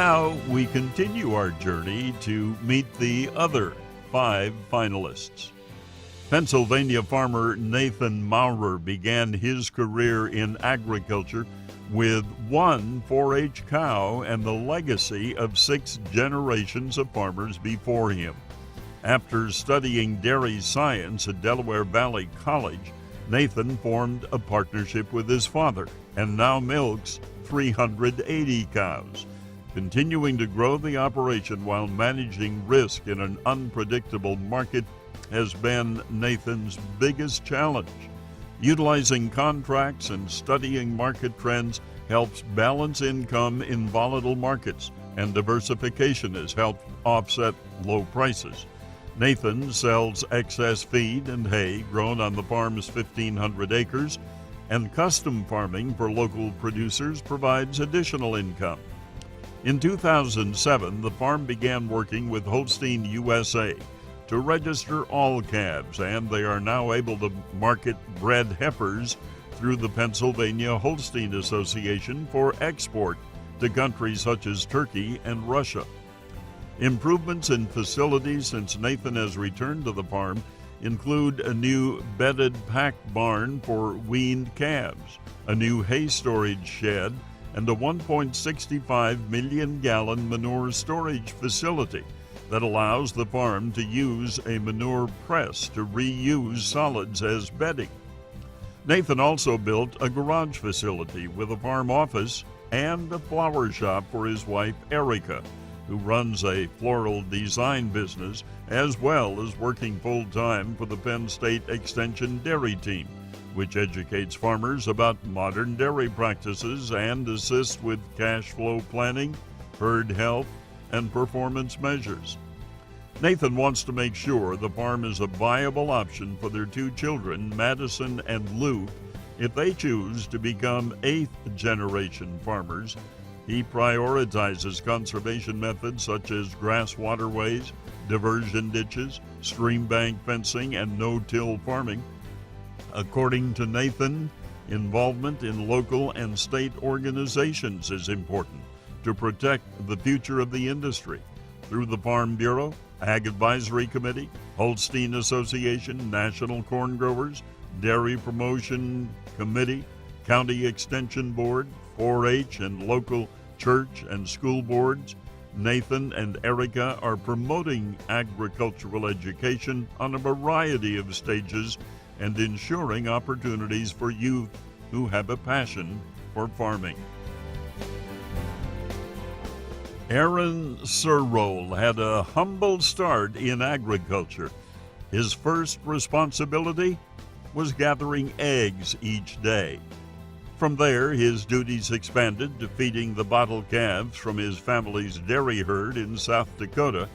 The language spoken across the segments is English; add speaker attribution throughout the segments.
Speaker 1: now we continue our journey to meet the other 5 finalists. Pennsylvania farmer Nathan Maurer began his career in agriculture with one 4-H cow and the legacy of 6 generations of farmers before him. After studying dairy science at Delaware Valley College, Nathan formed a partnership with his father and now milks 380 cows, continuing to grow the operation while managing risk in an unpredictable market has been Nathan's biggest challenge. Utilizing contracts and studying market trends helps balance income in volatile markets, and diversification has helped offset low prices. Nathan sells excess feed and hay grown on the farm's 1,500 acres, and custom farming for local producers provides additional income. In 2007, the farm began working with Holstein USA to register all calves, and they are now able to market bred heifers through the Pennsylvania Holstein Association for export to countries such as Turkey and Russia. Improvements in facilities since Nathan has returned to the farm include a new bedded pack barn for weaned calves, a new hay storage shed, and a 1.65 million gallon manure storage facility that allows the farm to use a manure press to reuse solids as bedding. Nathan also built a garage facility with a farm office and a flower shop for his wife Erica, who runs a floral design business, as well as working full-time for the Penn State Extension Dairy Team, which educates farmers about modern dairy practices and assists with cash flow planning, herd health, and performance measures. Nathan wants to make sure the farm is a viable option for their 2 children, Madison and Luke, if they choose to become 8th-generation farmers. He prioritizes conservation methods such as grass waterways, diversion ditches, stream bank fencing, and no-till farming. According to Nathan, involvement in local and state organizations is important to protect the future of the industry. Through the Farm Bureau, Ag Advisory Committee, Holstein Association, National Corn Growers, Dairy Promotion Committee, County Extension Board, 4-H, and local church and school boards, Nathan and Erica are promoting agricultural education on a variety of stages and ensuring opportunities for youth who have a passion for farming. Aaron Surroll had a humble start in agriculture. His first responsibility was gathering eggs each day. From there, his duties expanded to feeding the bottle calves from his family's dairy herd in South Dakota.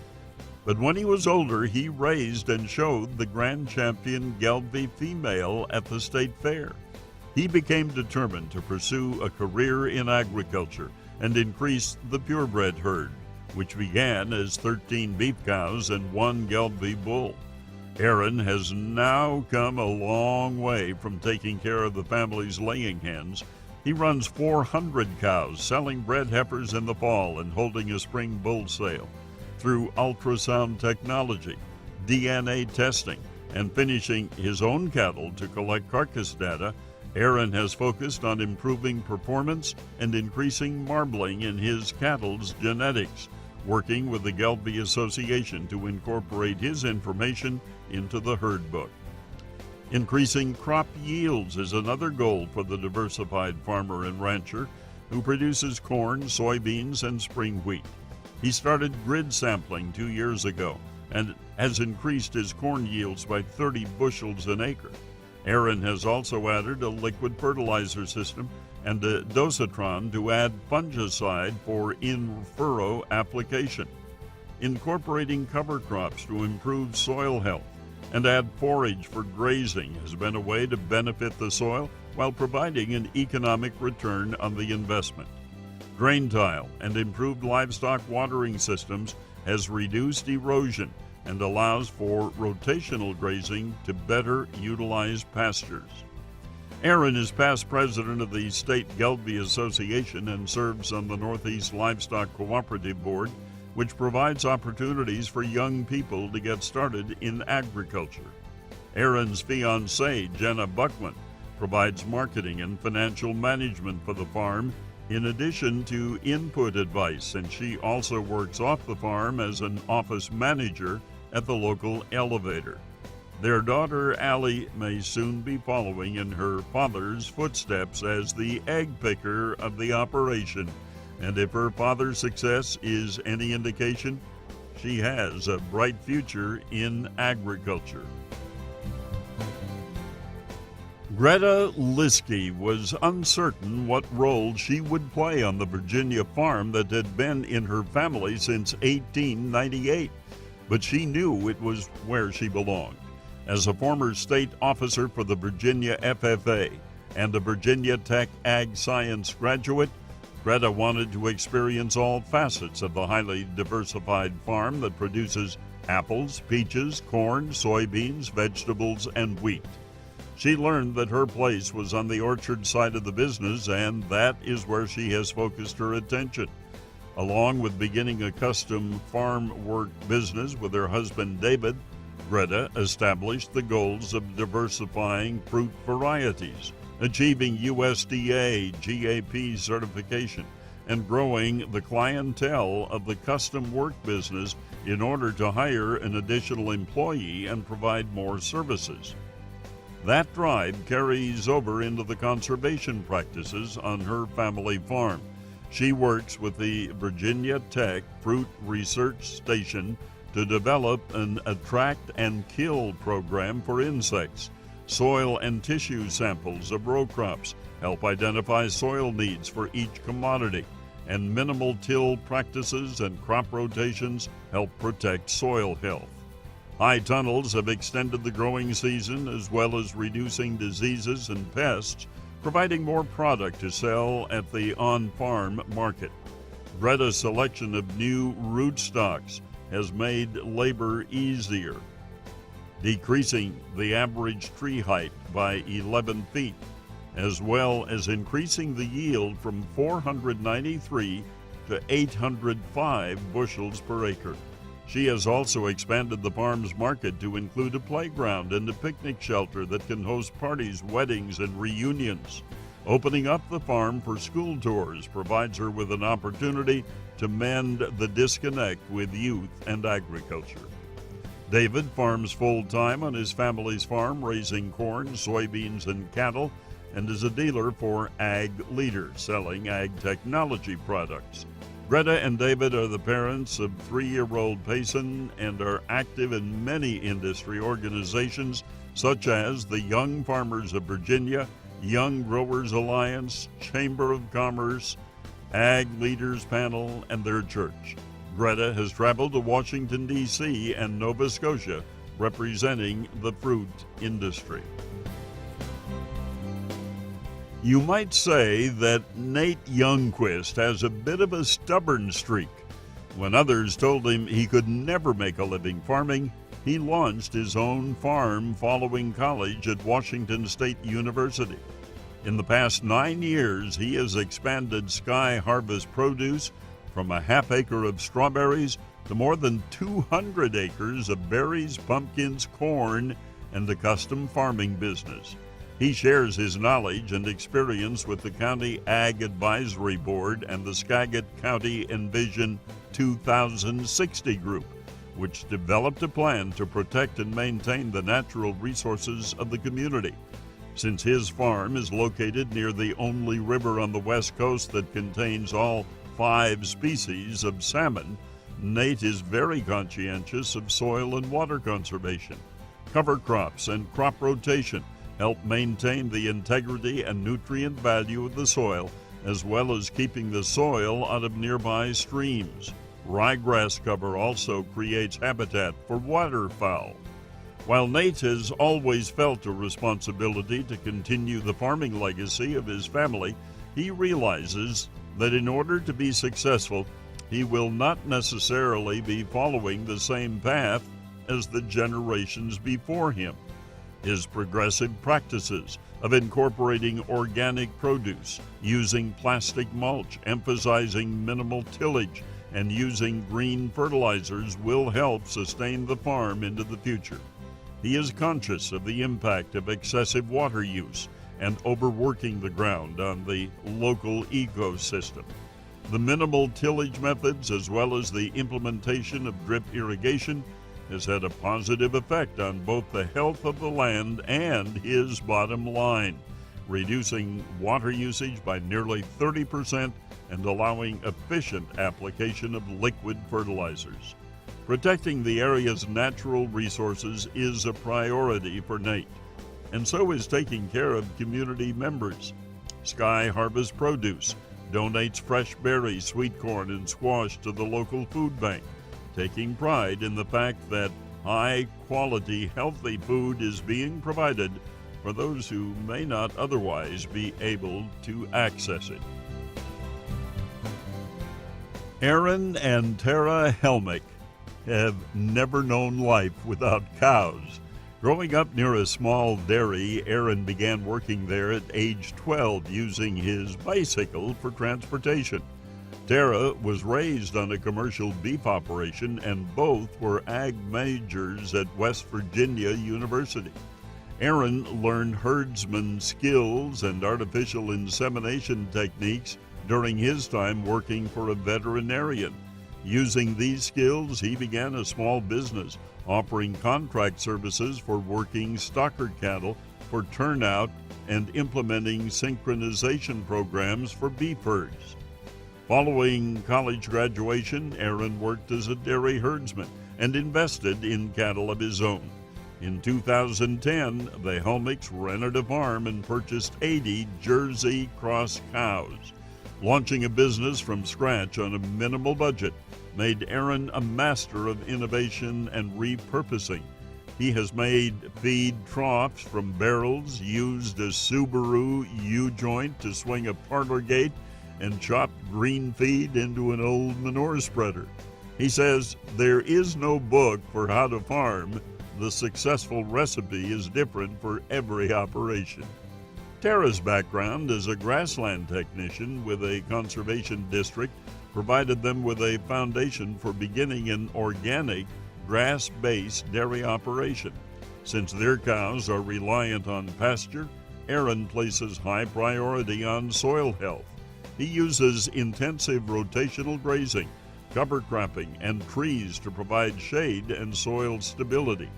Speaker 1: But when he was older, he raised and showed the grand champion Gelbvieh female at the state fair. He became determined to pursue a career in agriculture and increase the purebred herd, which began as 13 beef cows and 1 Gelbvieh bull. Aaron has now come a long way from taking care of the family's laying hens. He runs 400 cows, selling bred heifers in the fall and holding a spring bull sale. Through ultrasound technology, DNA testing, and finishing his own cattle to collect carcass data, Aaron has focused on improving performance and increasing marbling in his cattle's genetics, working with the Gelbvieh Association to incorporate his information into the herd book. Increasing crop yields is another goal for the diversified farmer and rancher who produces corn, soybeans, and spring wheat. He started grid sampling 2 years ago and has increased his corn yields by 30 bushels an acre. Aaron has also added a liquid fertilizer system and a dosatron to add fungicide for in-furrow application. Incorporating cover crops to improve soil health and add forage for grazing has been a way to benefit the soil while providing an economic return on the investment. Drain tile and improved livestock watering systems has reduced erosion and allows for rotational grazing to better utilize pastures. Aaron is past president of the State Gelbvieh Association and serves on the Northeast Livestock Cooperative Board, which provides opportunities for young people to get started in agriculture. Aaron's fiancée, Jenna Buckman, provides marketing and financial management for the farm, in addition to input advice, and she also works off the farm as an office manager at the local elevator. Their daughter, Allie, may soon be following in her father's footsteps as the egg picker of the operation. And if her father's success is any indication, she has a bright future in agriculture. Greta Liskey was uncertain what role she would play on the Virginia farm that had been in her family since 1898, but she knew it was where she belonged. As a former state officer for the Virginia FFA and a Virginia Tech Ag Science graduate, Greta wanted to experience all facets of the highly diversified farm that produces apples, peaches, corn, soybeans, vegetables, and wheat. She learned that her place was on the orchard side of the business, and that is where she has focused her attention. Along with beginning a custom farm work business with her husband David, Greta established the goals of diversifying fruit varieties, achieving USDA GAP certification, and growing the clientele of the custom work business in order to hire an additional employee and provide more services. That drive carries over into the conservation practices on her family farm. She works with the Virginia Tech Fruit Research Station to develop an attract and kill program for insects. Soil and tissue samples of row crops help identify soil needs for each commodity, and minimal till practices and crop rotations help protect soil health. High tunnels have extended the growing season as well as reducing diseases and pests, providing more product to sell at the on-farm market. Greta's selection of new rootstocks has made labor easier, decreasing the average tree height by 11 feet, as well as increasing the yield from 493 to 805 bushels per acre. She has also expanded the farm's market to include a playground and a picnic shelter that can host parties, weddings, and reunions. Opening up the farm for school tours provides her with an opportunity to mend the disconnect with youth and agriculture. David farms full-time on his family's farm, raising corn, soybeans, and cattle, and is a dealer for Ag Leader, selling ag technology products. Greta and David are the parents of 3-year-old Payson and are active in many industry organizations such as the Young Farmers of Virginia, Young Growers Alliance, Chamber of Commerce, Ag Leaders Panel, and their church. Greta has traveled to Washington, D.C. and Nova Scotia representing the fruit industry. You might say that Nate Youngquist has a bit of a stubborn streak. When others told him he could never make a living farming, he launched his own farm following college at Washington State University. In the past 9 years, he has expanded Sky Harvest Produce from a half-acre of strawberries to more than 200 acres of berries, pumpkins, corn, and a custom farming business. He shares his knowledge and experience with the County Ag Advisory Board and the Skagit County Envision 2060 Group, which developed a plan to protect and maintain the natural resources of the community. Since his farm is located near the only river on the West Coast that contains all 5 species of salmon, Nate is very conscientious of soil and water conservation. Cover crops and crop rotation help maintain the integrity and nutrient value of the soil, as well as keeping the soil out of nearby streams. Ryegrass cover also creates habitat for waterfowl. While Nate has always felt a responsibility to continue the farming legacy of his family, he realizes that in order to be successful, he will not necessarily be following the same path as the generations before him. His progressive practices, of incorporating organic produce, using plastic mulch, emphasizing minimal tillage, and using green fertilizers will help sustain the farm into the future. He is conscious of the impact of excessive water use and overworking the ground on the local ecosystem. The minimal tillage methods, as well as the implementation of drip irrigation, has had a positive effect on both the health of the land and his bottom line, reducing water usage by nearly 30% and allowing efficient application of liquid fertilizers. Protecting the area's natural resources is a priority for Nate, and so is taking care of community members. Sky Harvest Produce donates fresh berries, sweet corn, and squash to the local food bank, taking pride in the fact that high-quality, healthy food is being provided for those who may not otherwise be able to access it. Aaron and Tara Helmick have never known life without cows. Growing up near a small dairy, Aaron began working there at age 12 using his bicycle for transportation. Tara was raised on a commercial beef operation, and both were ag majors at West Virginia University. Aaron learned herdsman skills and artificial insemination techniques during his time working for a veterinarian. Using these skills, he began a small business offering contract services for working stocker cattle for turnout and implementing synchronization programs for beef herds. Following college graduation, Aaron worked as a dairy herdsman and invested in cattle of his own. In 2010, the Helmicks rented a farm and purchased 80 Jersey Cross cows. Launching a business from scratch on a minimal budget made Aaron a master of innovation and repurposing. He has made feed troughs from barrels, used a Subaru U-joint to swing a parlor gate, and chopped green feed into an old manure spreader. He says, "There is no book for how to farm. The successful recipe is different for every operation." Tara's background as a grassland technician with a conservation district provided them with a foundation for beginning an organic, grass-based dairy operation. Since their cows are reliant on pasture, Aaron places high priority on soil health. He uses intensive rotational grazing, cover cropping, and trees to provide shade and soil stability.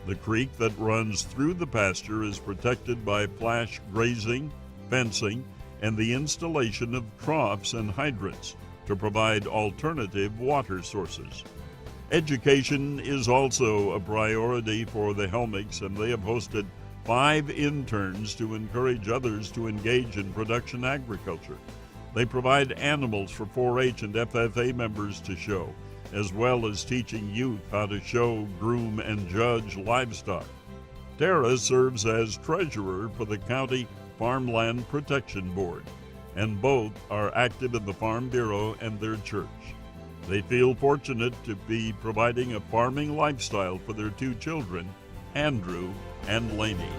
Speaker 1: The creek that runs through the pasture is protected by flash grazing, fencing, and the installation of troughs and hydrants to provide alternative water sources. Education is also a priority for the Helmicks, and they have hosted 5 interns to encourage others to engage in production agriculture. They provide animals for 4-H and FFA members to show, as well as teaching youth how to show, groom, and judge livestock. Tara serves as treasurer for the County Farmland Protection Board, and both are active in the Farm Bureau and their church. They feel fortunate to be providing a farming lifestyle for their 2 children, Andrew and Lainey.